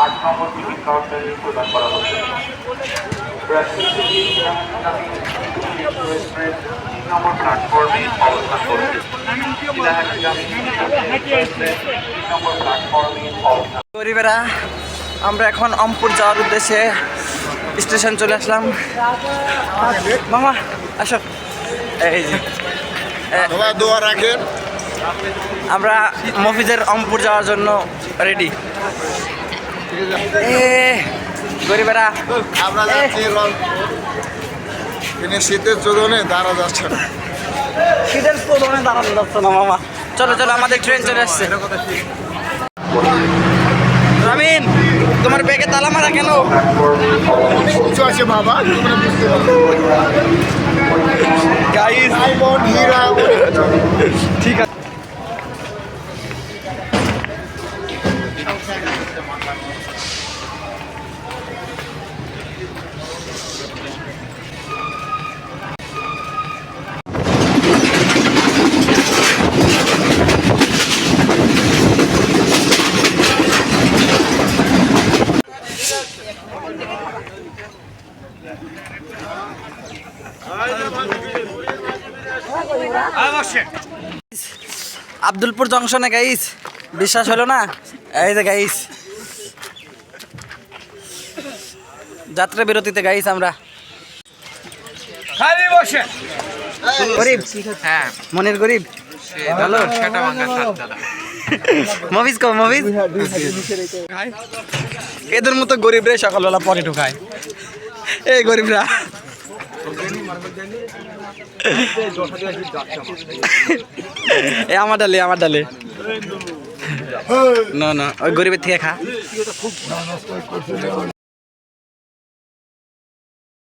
8 নম্বর ticket কাউন্টারে প্রদান করা হচ্ছে। এক্সপ্রেস 3 নম্বর প্ল্যাটফর্মে অবস্থান করছে। গরিবেরা, আমরা এখন অমপুর যাওয়ার উদ্দেশ্যে স্টেশন চলে আসলাম। মামা আসো। এই যে দোয়া রাখেন। আমরা মফিজের অমপুর যাওয়ার জন্য রেডি। গরিবেরা আমরা যাচ্ছি তিনি শীতের চোদনে দাঁড়া যাচ্ছে না। শীতের প্রধানে দাঁড়ানো যাচ্ছে না মামা। চলো চলো, আমাদের ট্রেন চলে আসছে। রামিন, তোমার ব্যাগে তালা মারা কেন? কিছু আছে বাবা, গাইস হীরা ঠিক আছে। আব্দুলপুর জংশনে গাইস, বিশ্বাস হলো না? এই যে গাইস, যাত্রা বিরতিতে গাইস আমরা গরিব। হ্যাঁ, মনের গরিব। ভালো মফিজ কো মফিজ, এদের মতো গরিবরা সকালবেলা পরে ঢোকায়। এই গরিবরা আমার ডালে না ওই গরিবের থেকে খা।